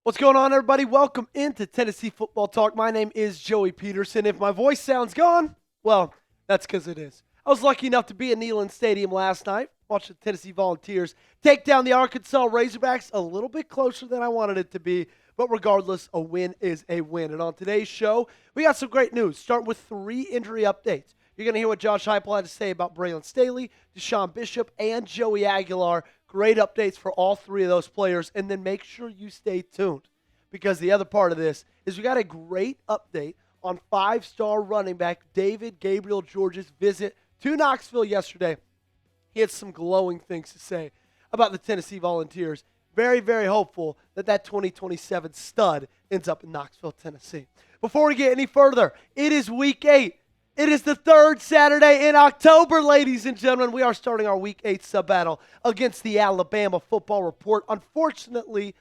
What's going on, everybody? Welcome into Tennessee Football Talk. My name is Joey Petersen. If my voice sounds gone, well, that's because it is. I was lucky enough to be at Neyland Stadium last night, watch the Tennessee Volunteers take down the Arkansas Razorbacks a little bit closer than I wanted it to be, but regardless, a win is a win. And on today's show, we got some great news. Starting with 3 injury updates. You're going to hear what Josh Heupel had to say about Braylon Staley, DeSean Bishop, and Joey Aguilar. Great updates for all 3 of those players. And then make sure you stay tuned, because the other part of this is we got a great update on 5-star running back David Gabriel-Georges' visit to Knoxville yesterday. He had some glowing things to say about the Tennessee Volunteers. Very, very hopeful that that 2027 stud ends up in Knoxville, Tennessee. Before we get any further, it is Week 8. It is the 3rd Saturday in October, ladies and gentlemen. We are starting our Week 8 sub-battle against the Alabama Football Report. Unfortunately,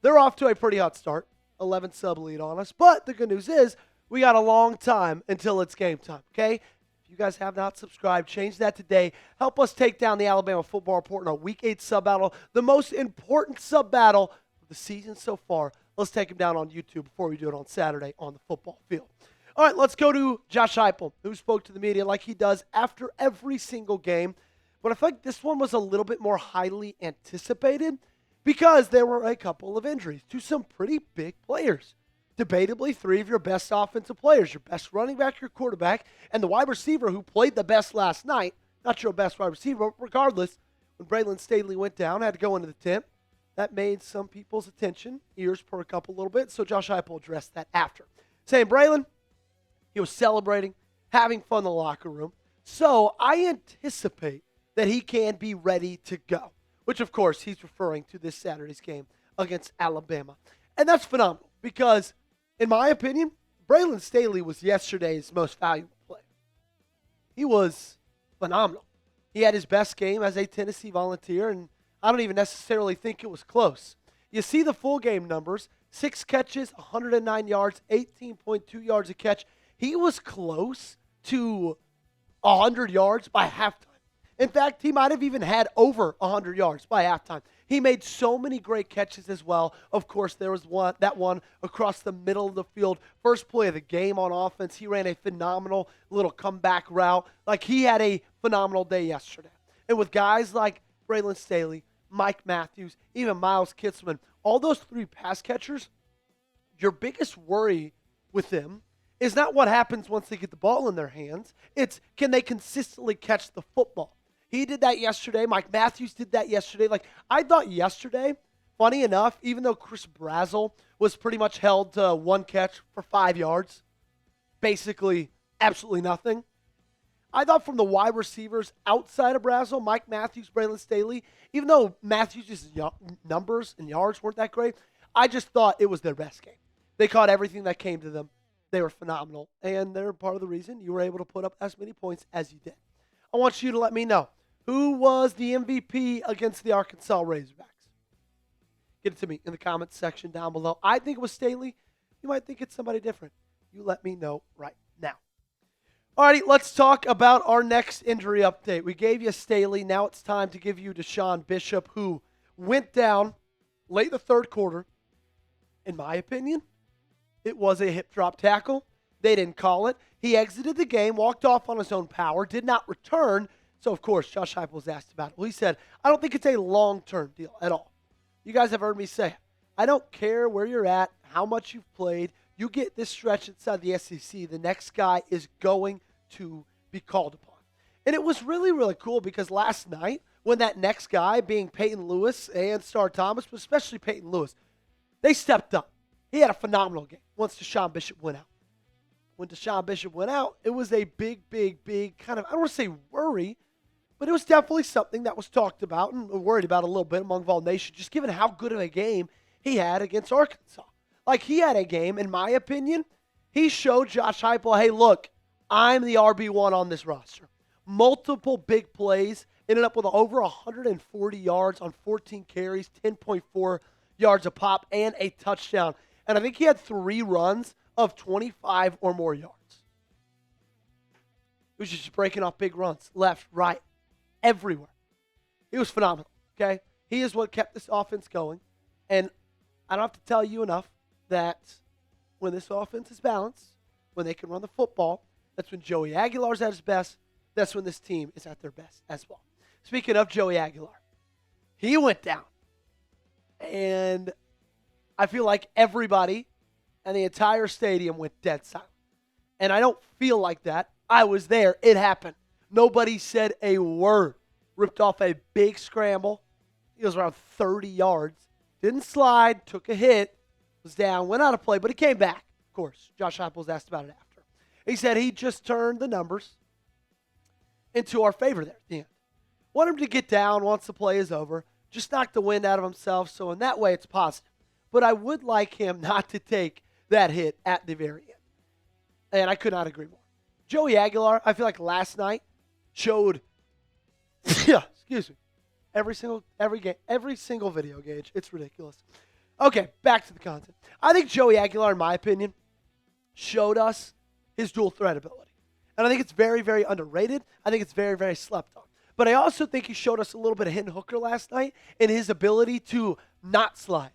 they're off to a pretty hot start. 11 sub lead on us. But the good news is we got a long time until it's game time, okay? If you guys have not subscribed, change that today. Help us take down the Alabama Football Report in our Week 8 sub-battle, the most important sub-battle of the season so far. Let's take him down on YouTube before we do it on Saturday on the football field. All right, let's go to Josh Heupel, who spoke to the media like he does after every single game. But I feel like this one was a little bit more highly anticipated because there were a couple of injuries to some pretty big players. Debatably, 3 of your best offensive players, your best running back, your quarterback, and the wide receiver who played the best last night. Not your best wide receiver, but regardless, when Braylon Staley went down, had to go into the tent. That made some people's attention, ears perk up a little bit, so Josh Heupel addressed that after. Saying, Braylon, he was celebrating, having fun in the locker room. So I anticipate that he can be ready to go, which, of course, he's referring to this Saturday's game against Alabama. And that's phenomenal because, in my opinion, Braylon Staley was yesterday's most valuable player. He was phenomenal. He had his best game as a Tennessee Volunteer, and I don't even necessarily think it was close. You see the full game numbers, 6 catches, 109 yards, 18.2 yards a catch. He was close to 100 yards by halftime. In fact, he might have even had over 100 yards by halftime. He made so many great catches as well. Of course, there was that one across the middle of the field. First play of the game on offense. He ran a phenomenal little comeback route. Like, he had a phenomenal day yesterday. And with guys like Braylon Staley, Mike Matthews, even Miles Kitzman, all those 3 pass catchers, your biggest worry with them is not what happens once they get the ball in their hands. It's, can they consistently catch the football? He did that yesterday. Mike Matthews did that yesterday. Like, I thought yesterday, funny enough, even though Chris Brazzell was pretty much held to 1 catch for 5 yards, basically absolutely nothing, I thought from the wide receivers outside of Brazzell, Mike Matthews, Braylon Staley, even though Matthews' numbers and yards weren't that great, I just thought it was their best game. They caught everything that came to them. They were phenomenal, and they're part of the reason you were able to put up as many points as you did. I want you to let me know, who was the MVP against the Arkansas Razorbacks? Get it to me in the comments section down below. I think it was Staley. You might think it's somebody different. You let me know right now. All righty, let's talk about our next injury update. We gave you Staley. Now it's time to give you DeSean Bishop, who went down late in the 3rd quarter. In my opinion, it was a hip drop tackle. They didn't call it. He exited the game, walked off on his own power, did not return. So, of course, Josh Heupel was asked about it. Well, he said, I don't think it's a long-term deal at all. You guys have heard me say it. I don't care where you're at, how much you've played. You get this stretch inside the SEC, the next guy is going to be called upon. And it was really, really cool because last night, when that next guy, being Peyton Lewis and Star Thomas, but especially Peyton Lewis, they stepped up. He had a phenomenal game once DeSean Bishop went out. When DeSean Bishop went out, it was a big kind of, I don't want to say worry, but it was definitely something that was talked about and worried about a little bit among Vol Nation, just given how good of a game he had against Arkansas. Like, he had a game, in my opinion, he showed Josh Heupel, hey, look, I'm the RB1 on this roster. Multiple big plays, ended up with over 140 yards on 14 carries, 10.4 yards a pop, and a touchdown. And I think he had 3 runs of 25 or more yards. He was just breaking off big runs, left, right, everywhere. He was phenomenal, okay? He is what kept this offense going. And I don't have to tell you enough that when this offense is balanced, when they can run the football, that's when Joey Aguilar's at his best. That's when this team is at their best as well. Speaking of Joey Aguilar, he went down. And I feel like everybody and the entire stadium went dead silent. And I don't feel like that. I was there. It happened. Nobody said a word. Ripped off a big scramble. He was around 30 yards. Didn't slide. Took a hit. Was down. Went out of play. But he came back. Of course. Josh Heupel was asked about it after. He said he just turned the numbers into our favor there at the end. Want him to get down once the play is over. Just knock the wind out of himself. So in that way, it's positive. But I would like him not to take that hit at the very end. And I could not agree more. Joey Aguilar, I feel like last night showed, excuse me, every single video, Gage. It's ridiculous. Okay, back to the content. I think Joey Aguilar, in my opinion, showed us his dual threat ability. And I think it's very, very underrated. I think it's very, very slept on. But I also think he showed us a little bit of Hendon Hooker last night in his ability to not slide.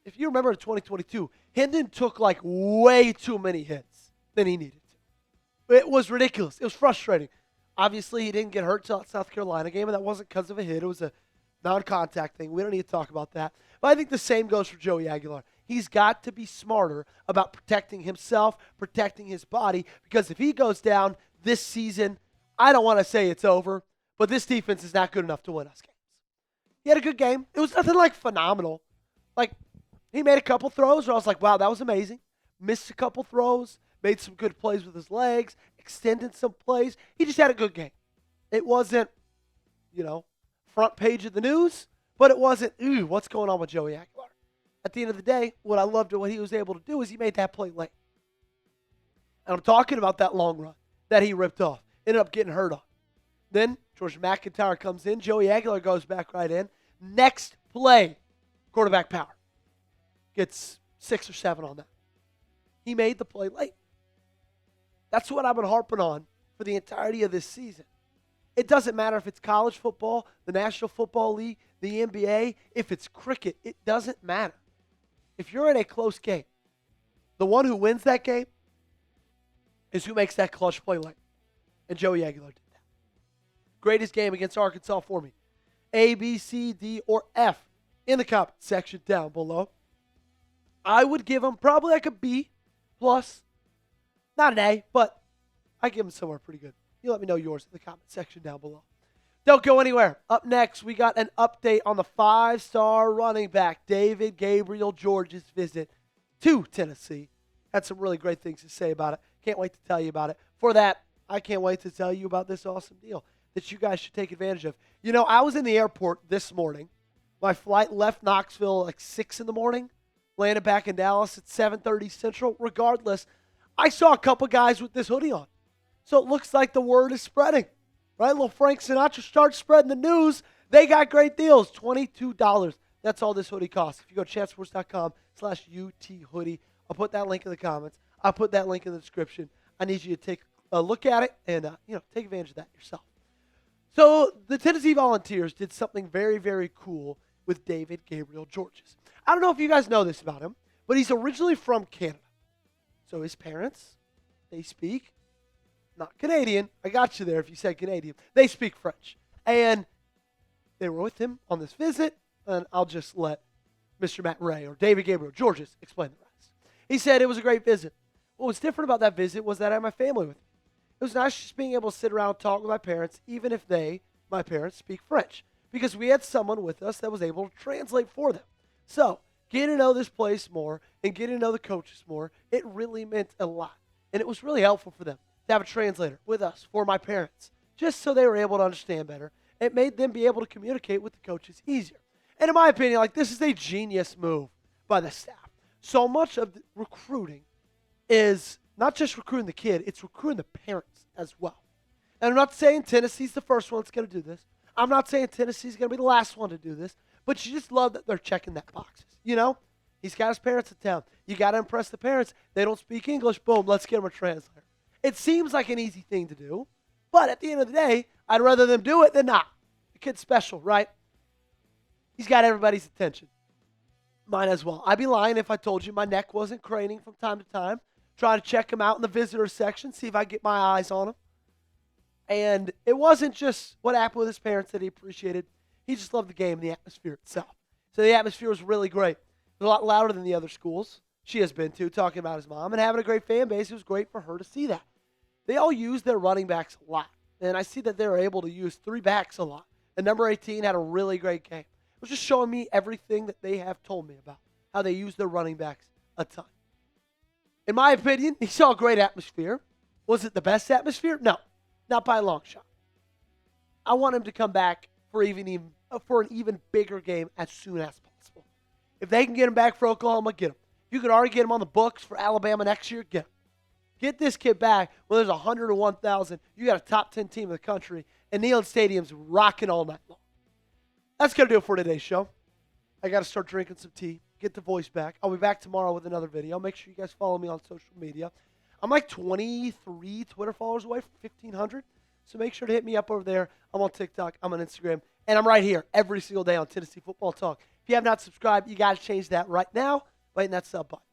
If you remember in 2022, Hendon took like way too many hits than he needed to. It was ridiculous. It was frustrating. Obviously, he didn't get hurt till that South Carolina game, and that wasn't because of a hit. It was a non-contact thing. We don't need to talk about that. But I think the same goes for Joey Aguilar. He's got to be smarter about protecting himself, protecting his body, because if he goes down this season, I don't want to say it's over, but this defense is not good enough to win us games. He had a good game. It was nothing like phenomenal. Like, he made a couple throws where I was like, wow, that was amazing. Missed a couple throws, made some good plays with his legs, extended some plays. He just had a good game. It wasn't, front page of the news, but it wasn't, what's going on with Joey Aguilar? At the end of the day, what I loved what he was able to do is he made that play late. And I'm talking about that long run that he ripped off. Ended up getting hurt on. Then George McIntyre comes in. Joey Aguilar goes back right in. Next play, quarterback power. Gets 6 or 7 on that. He made the play late. That's what I've been harping on for the entirety of this season. It doesn't matter if it's college football, the National Football League, the NBA, if it's cricket, it doesn't matter. If you're in a close game, the one who wins that game is who makes that clutch play late. And Joey Aguilar did that. Greatest game against Arkansas for me. A, B, C, D, or F in the comment section down below. I would give him probably like a B plus. Not an A, but I give him somewhere pretty good. You let me know yours in the comment section down below. Don't go anywhere. Up next, we got an update on the 5-star running back, David Gabriel-Georges' visit to Tennessee. Had some really great things to say about it. Can't wait to tell you about it. For that, I can't wait to tell you about this awesome deal that you guys should take advantage of. I was in the airport this morning. My flight left Knoxville like 6 in the morning. Landed back in Dallas at 7:30 Central. Regardless, I saw a couple guys with this hoodie on. So it looks like the word is spreading. Right? Little Frank Sinatra starts spreading the news. They got great deals. $22. That's all this hoodie costs. If you go to chatsports.com/UT hoodie, I'll put that link in the comments. I'll put that link in the description. I need you to take a look at it and take advantage of that yourself. So the Tennessee Volunteers did something very, very cool with David Gabriel-Georges. I don't know if you guys know this about him, but he's originally from Canada. So his parents, they speak, not Canadian. I got you there if you said Canadian. They speak French. And they were with him on this visit, and I'll just let Mr. Matt Ray or David Gabriel-Georges explain the rest. He said it was a great visit. What was different about that visit was that I had my family with me. It was nice just being able to sit around and talk with my parents, even if my parents, speak French, because we had someone with us that was able to translate for them. So, getting to know this place more and getting to know the coaches more, it really meant a lot. And it was really helpful for them to have a translator with us for my parents, just so they were able to understand better. It made them be able to communicate with the coaches easier. And in my opinion, this is a genius move by the staff. So much of the recruiting is not just recruiting the kid, it's recruiting the parents as well. And I'm not saying Tennessee's the first one that's going to do this. I'm not saying Tennessee's going to be the last one to do this, but you just love that they're checking that boxes. He's got his parents in town. You got to impress the parents. They don't speak English. Boom, let's get them a translator. It seems like an easy thing to do, but at the end of the day, I'd rather them do it than not. The kid's special, right? He's got everybody's attention. Mine as well. I'd be lying if I told you my neck wasn't craning from time to time, trying to check him out in the visitor section, see if I get my eyes on him. And it wasn't just what happened with his parents that he appreciated. He just loved the game and the atmosphere itself. So the atmosphere was really great. It was a lot louder than the other schools she has been to, talking about his mom and having a great fan base. It was great for her to see that. They all use their running backs a lot. And I see that they're able to use 3 backs a lot. And number 18 had a really great game. It was just showing me everything that they have told me about, how they use their running backs a ton. In my opinion, he saw a great atmosphere. Was it the best atmosphere? No, not by a long shot. I want him to come back for an even bigger game as soon as possible. If they can get him back for Oklahoma, get him. If you could already get him on the books for Alabama next year, get him. Get this kid back when there's 101,000. You got a top 10 team in the country, and Neyland Stadium's rocking all night long. That's going to do it for today's show. I got to start drinking some tea, get the voice back. I'll be back tomorrow with another video. Make sure you guys follow me on social media. I'm like 23 Twitter followers away from 1,500, so make sure to hit me up over there. I'm on TikTok. I'm on Instagram. And I'm right here every single day on Tennessee Football Talk. If you have not subscribed, you got to change that right now by hitting that sub button.